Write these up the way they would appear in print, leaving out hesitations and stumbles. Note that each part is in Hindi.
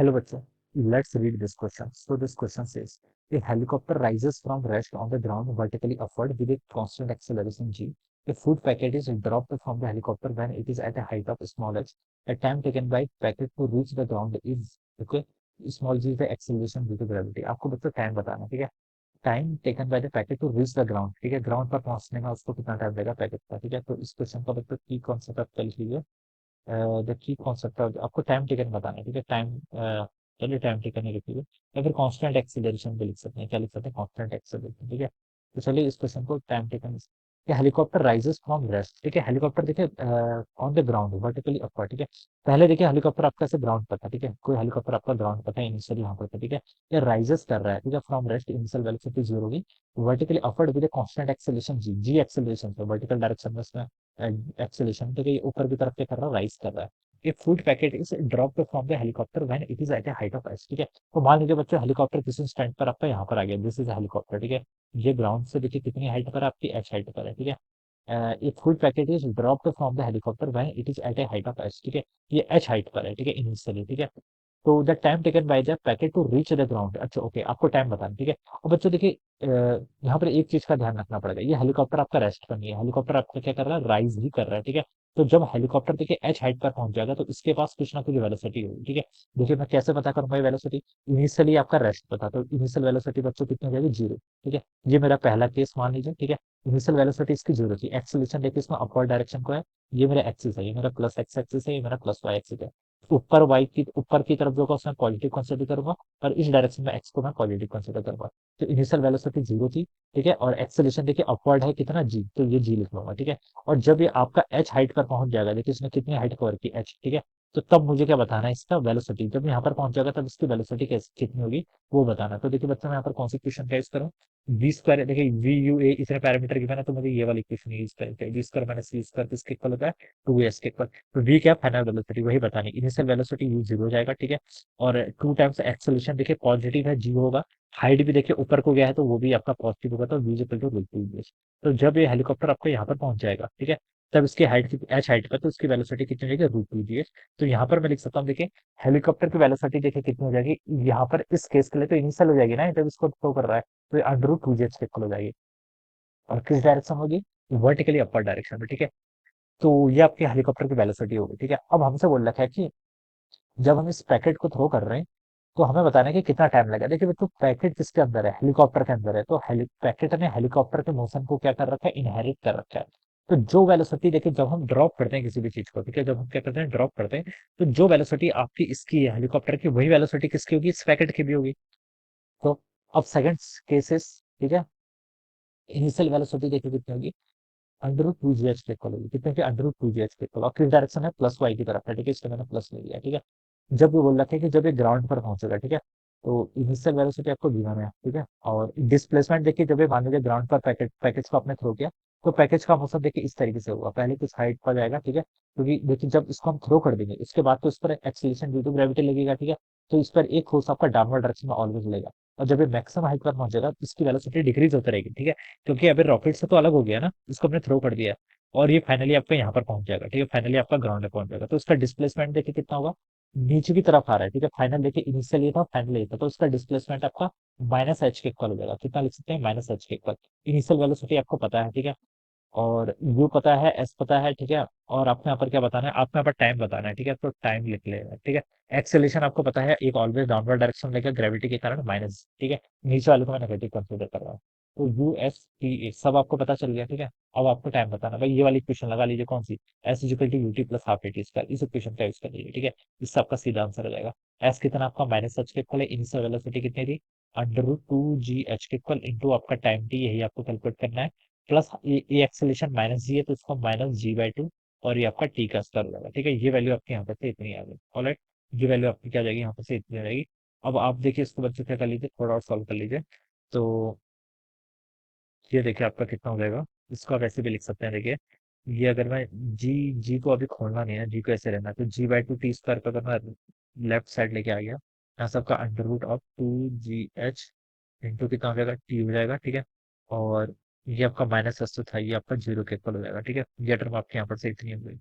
Hello, bachcha. Let's read this question. So this question says, a helicopter rises from rest on the ground vertically upward with a constant acceleration g. A food packet is dropped from the helicopter when it is at a height of small h. A time taken by packet to reach the ground is okay. Small g is the acceleration due to gravity. आपको बच्चों टाइम बताना, ठीक है? Time taken by the packet to reach the ground, ठीक है? ग्राउंड पर पहुंचने में उसको कितना टाइम लगेगा पैकेट का, ठीक है? तो इस क्वेश्चन का बच्चों की कॉन्सेप्ट आप लिख लीजिए। द की कॉन्सेप्ट आपको टाइम टेकन बताना है, ठीक है? टाइम चलिए टाइम टेकन ही लिखिए, या फिर कांस्टेंट एक्सीलरेशन भी लिख सकते हैं। क्या लिख सकते हैं? कांस्टेंट एक्सीलरेशन, ठीक है? तो चलिए इस क्वेश्चन को time taken, helicopter rises from rest, ठीक है? हेलीकॉप्टर देखिए on the ground vertically upward, ठीक है? पहले देखिए हेलीकॉप्टर आपका ऐसे ग्राउंड पर था, ठीक है? कोई हेलीकॉप्टर आपका ग्राउंड पर था इनिशियली यहाँ पर था, ठीक है? ये राइजेस कर रहा है, ठीक है? From rest initial velocity zero होगी, vertically upward with constant acceleration g, g acceleration से वर्टिकल डायरेक्शन में इसमें एक्सेलेरेशन, तो ये ऊपर की तरफ क्या कर रहा है? राइज कर रहा है। A food packet is dropped from the helicopter when it is at a height of H, ठीक है? तो मान लीजिए बच्चों हेलीकॉप्टर किसी स्टैंड पर आपका यहाँ पर आ गया, दिस इज हेलीकॉप्टर, ठीक है? ये ग्राउंड से देखिए कितनी हाइट पर है? आपकी एच हाइट पर है, ठीक है? A food packet is dropped from the helicopter when it is at a height of H, ठीक है? ये एच हाइट पर है, ठीक है? इनिशियली, ठीक है? तो the time taken by the packet to reach the ground, अच्छा ओके, आपको टाइम बताना, ठीक है? और बच्चों देखिए यहाँ पर एक चीज का ध्यान रखना पड़ेगा, ये हेलीकॉप्टर आपका रेस्ट पर नहीं है, हेलीकॉप्टर आपका क्या कर रहा है? राइज ही कर रहा है, ठीक है? तो जब हेलीकॉप्टर देखिए एच हाइट पर पहुंच जाएगा तो इसके पास कुछ ना कुछ वेलोसिटी होगी, ठीक है? देखिए मैं कैसे पता करूंगा ये वेलोसिटी? इनिशियली आपका रेस्ट पर था, तो इनिशियल वेलोसिटी बच्चों कितनी हो जाएगी? जीरो, ठीक है? ये मेरा पहला केस मान लीजिए, ठीक है? इनिशियल वेलोसिटी इसकी जीरो थी। एक्सीलरेशन देखिए इसमें अपवर्ड डायरेक्शन को है, ये मेरा एक्सिस है, ये मेरा प्लस एक्स एक्सिस है, ये मेरा प्लस वाई एक्सिस है। ऊपर की तरफ जो होगा उसमें पॉजिटिव कंसिडर करूंगा, और इस डायरेक्शन में एक्स को मैं पॉजिटिव कंसिडर करूंगा। तो इनिशियल वेलोसिटी जीरो थी, ठीक है? और एक्सेलेरेशन देखिए अपवर्ड है कितना? जी, तो ये जी लिख लूंगा, ठीक है? और जब ये आपका एच हाइट पर पहुंच जाएगा, देखिए इसने कितनी हाइट कवर की? एच, ठीक है? तो तब मुझे क्या बताना है? इसका वेलोसिटी जब यहाँ पर पहुंच जाएगा तब इसकी वेलोसिटी कितनी होगी वो बताना। तो देखिए बच्चों मैं यहाँ पर कौन सी इक्वेशन का यूज करूँ? वी स्क्वायर, देखिए वी यू ए इतने पैरामीटर गिवन है, तो मुझे ये वाली इक्वेशन यूज करेंगे। V square minus C square किसके इक्वल होता है? टू एस के इक्वल। तो वी क्या? फाइनल वेलोसिटी, वही बतानी। इनिशियल वेलोसिटी यू जीरो हो जाएगा, ठीक है? और टू टाइम्स एक्सेलरेशन देखिए पॉजिटिव है, जी होगा। हाइट भी देखिए ऊपर को गया है तो वो भी आपका पॉजिटिव होगा, तो V equal to root two V. तो जब ये हेलीकॉप्टर आपको यहाँ पर पहुंच जाएगा, ठीक है? तब इसकी हाइट एच हाइट पर, तो उसकी वेलोसिटी कितनी हो जाएगी? रूट टू जी। तो यहाँ पर मैं लिख सकता हूँ, देखिए हेलीकॉप्टर की वेलोसिटी देखिए कितनी हो जाएगी यहाँ पर? इस केस के लिए तो इनिशियल हो जाएगी ना, जब इसको थ्रो कर रहा है, तो ये under root two G H के इक्वल हो जाएगी। और किस डायरेक्शन होगी? वर्टिकली अपर डायरेक्शन में, ठीक है? तो ये आपके हेलीकॉप्टर की वेलोसिटी होगी, ठीक है? अब हमसे बोल रखा है कि जब हम इस पैकेट को थ्रो कर रहे हैं तो हमें बताना है कि कितना टाइम लगेगा। देखिए तो पैकेट किसके अंदर है? हेलीकॉप्टर के अंदर है, तो पैकेट ने हेलीकॉप्टर के मोशन को क्या कर रखा है? इनहेरिट कर रखा है। तो जो वेलोसिटी देखिए जब हम ड्रॉप करते हैं किसी भी चीज को, ठीक है? जब हम क्या करते हैं? ड्रॉप करते हैं, तो जो वेलोसिटी आपकी इसकी है हेलीकॉप्टर की, वही वेलोसिटी किसकी होगी? इस पैकेट की भी होगी। तो अब सेकंड केसेस, ठीक है? इनिशियल वेलोसिटी देखिए कितनी होगी? Under root two G H के इक्वल होगी, कितने की? Under root two G H के इक्वल। और किस डायरेक्शन है? प्लस वाई की तरफ है, ठीक है? इसलिए मैंने प्लस ले लिया, ठीक है? जब ये बोल रखा है कि जब ये ग्राउंड पर पहुंचेगा, ठीक है? तो इनिशियल वेलोसिटी आपको गिवन है, ठीक है? और डिस्प्लेसमेंट देखिए जब ये मान लीजिए ग्राउंड पर पैकेज को आपने थ्रो किया, तो पैकेज का मोशन देखिए इस तरीके से होगा, पहले कुछ हाइट पर जाएगा, ठीक है? क्योंकि देखिए जब इसको हम थ्रो कर देंगे उसके बाद तो इस पर एक्सीलरेशन ड्यू टू ग्रेविटी लगेगा, ठीक है? तो इस पर एक फोर्स आपका डाउनवर्ड डायरेक्शन में ऑलवेज लगेगा। और जब ये मैक्सिमम हाइट पर पहुंचेगा तो इसकी वेलोसिटी डिक्रीज होती रहेगी, ठीक है? क्योंकि अभी रॉकेट से तो अलग हो गया ना, इसको हमने थ्रो कर दिया, और ये फाइनली आपका यहाँ पर पहुंच जाएगा, ठीक है? फाइनली आपका ग्राउंड पे पहुंच जाएगा, तो इसका डिस्प्लेसमेंट देखिए कितना होगा? नीचे की तरफ आ रहा है, ठीक है? फाइनल देखिए इनिशियल ये था, फाइनल ये था, तो इसका डिस्प्लेसमेंट आपका माइनस एच के इक्वल हो जाएगा। कितना लिख सकते हैं? माइनस एच के इक्वल। इनिशियल वेलोसिटी आपको पता है, ठीक है? और यू पता है, एस पता है, ठीक है? और आपको यहाँ पर क्या बताना है? आपको यहाँ पर टाइम बताना है, ठीक है? तो टाइम लिख लेगा, ठीक है? एक्सेलेरेशन आपको पता है, एक ऑलवेज डाउनवर्ड डायरेक्शन लेकर ग्रेविटी के कारण माइनस, ठीक है? नीचे वाले को मैं नेगेटिव कंसीडर कर रहा हूँ। तो यू एस टी ए सब आपको पता चल गया, ठीक है? अब आपको टाइम बताना भाई, ये वाली इक्वेशन लगा लीजिए, कौन सी? S is equal to u t plus half a t square, इस इक्वेशन का यूज कर लीजिए, ठीक है? इससे आपका सीधा आंसर हो जाएगा। एस कितना आपका? माइनस एच के इक्वल है। इनिशियल वेलोसिटी कितनी थी? Under root two G H के इक्वल इंटू आपका टाइम टी, यही आपको कैलकुलेट करना है। प्लस ये एक्सेलेरेशन माइनस जी है, तो इसको माइनस जी बाई टू, और ये आपका टी का स्क्वायर हो जाएगा, ठीक है? ये वैल्यू आपके यहाँ पर से इतनी आ गई, ऑलराइट? ये वैल्यू आपकी क्या आ जाएगी? यहाँ पर से इतनी आ जाएगी। अब आप देखिए इसको बच्चों क्या कर लीजिए, थोड़ा और सॉल्व कर लीजिए। तो ये देखिए आपका कितना हो जाएगा? इसको आप ऐसे भी लिख सकते हैं, देखिए ये अगर मैं जी जी को अभी खोलना नहीं है, जी को ऐसे रहना है, तो जी बाई टू टी स्क्वायर पर अगर मैं लेफ्ट साइड लेके आ गया, यहाँ सबका under root of two G H into कितना हो जाएगा? टी हो जाएगा, ठीक है? और ये आपका माइनस एस तो था, ये आपका जीरो के इक्वल हो जाएगा, ठीक है? ये टर्म आपके यहाँ पर से इतनी हो गई,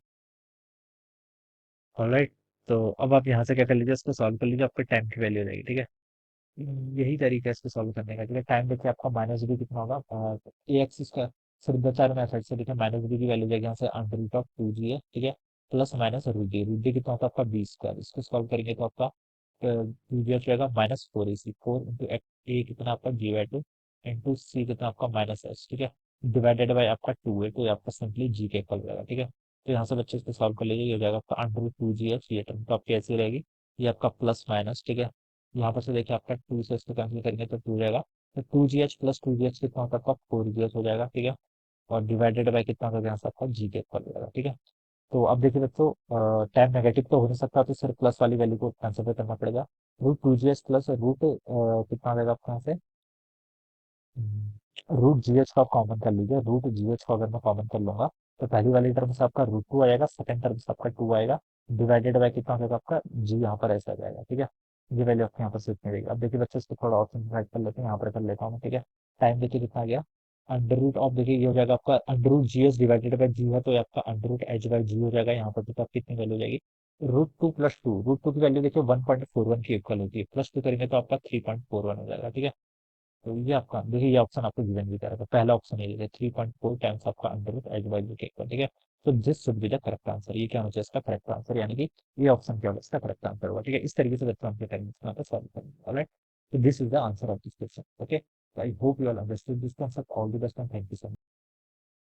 ऑलराइट? तो अब आप यहाँ से क्या कर लीजिए, इसको सॉल्व कर लीजिए, आपका टाइम की वैल्यू रहेगी, ठीक है। यही तरीका है इसको सॉल्व करने का, ठीक है। टाइम देखिए आपका माइनस बी कितना होगा, ए एक्स स्क्वायर, सिर्फ दो चार मेथड से देखिए माइनस बी की वैल्यू जाएगी यहाँ से अंडर रूट ऑफ टू जी है, ठीक है, प्लस माइनस रूट डी कितना होता है आपका बी स्क्वायर, इसको सॉल्व करेंगे तो आपका टू जी जाएगा माइनस फोर ए सी, फोर इंटू ए कितना आपका जी बाई टू, इंटू सी कितना आपका माइनस एच, ठीक है, डिवाइडेड बाई आपका टू है, तो ये आपका सिंपली जी के इक्वल रहेगा, ठीक है। तो यहाँ से बच्चे इसको सॉल्व कर लीजिए, ये हो जाएगा आपका under root two G H, ये टर्म तो आपकी ऐसी रहेगी, ये आपका प्लस माइनस, ठीक है। यहाँ पर से देखिए आपका टू से इसको कैंसिल करेंगे तो टू जाएगा, तो two G H plus two G H कितना होता है आपका फोर जी एच हो जाएगा, ठीक है। और डिवाइडेड बाई कितना होगा यहाँ से आपका जी के इक्वल हो जाएगा, ठीक है। तो अब देखिए बच्चों, टाइम नेगेटिव तो हो नहीं सकता, तो सिर्फ प्लस वाली वैल्यू को कंसिडर करना पड़ेगा। Root two G H plus root कितना आ जाएगा आपका यहाँ से, रूट जी एच का आप कॉमन कर लीजिए, रूट जी एच को अगर मैं कॉमन कर लूंगा तो पहली वाली टर्म से आपका रूट टू आएगा, सेकंड टर्म से आपका टू आएगा, डिवाइडेड बाय कितना हो जाएगा आपका जी, यहाँ पर ऐसा आ जाएगा, ठीक है। ये वैल्यू आपके यहाँ पर सिर्फ मिलेगी। अब देखिए बच्चों, इसको थोड़ा और सिंप्लीफाई कर लेते हैं, यहाँ पर कर लेता हूँ, ठीक है। टाइम देखिए कितना आ गया, अंडर रूट ऑफ देखिए ये हो जाएगा आपका under root g h divided by g है, तो ये आपका under root h by g हो जाएगा, यहाँ पर तो आपकी कितनी वैल्यू हो जाएगी, root two plus two, root two की वैल्यू देखिए 1.41 की इक्वल होती है, प्लस टू करेंगे तो आपका 3.41 हो जाएगा, ठीक है। तो ये आपका देखिए, ये ऑप्शन आपको गिवन भी करेगा, पहला ऑप्शन ये है 3.4 टाइम्स आपका अंडर रूट एच बाई के इक्वल, ठीक है। तो this should be the correct answer, ये क्या होना चाहिए इसका करेक्ट आंसर, यानी कि ये ऑप्शन क्या होगा इसका करेक्ट आंसर होगा, ठीक है। इस तरीके से बच्चों हम क्या करेंगे इसको यहाँ पे सॉल्व करेंगे, ऑलराइट। तो this is the answer of this question, okay. I hope you all understood this concept, all the best and thank you so much.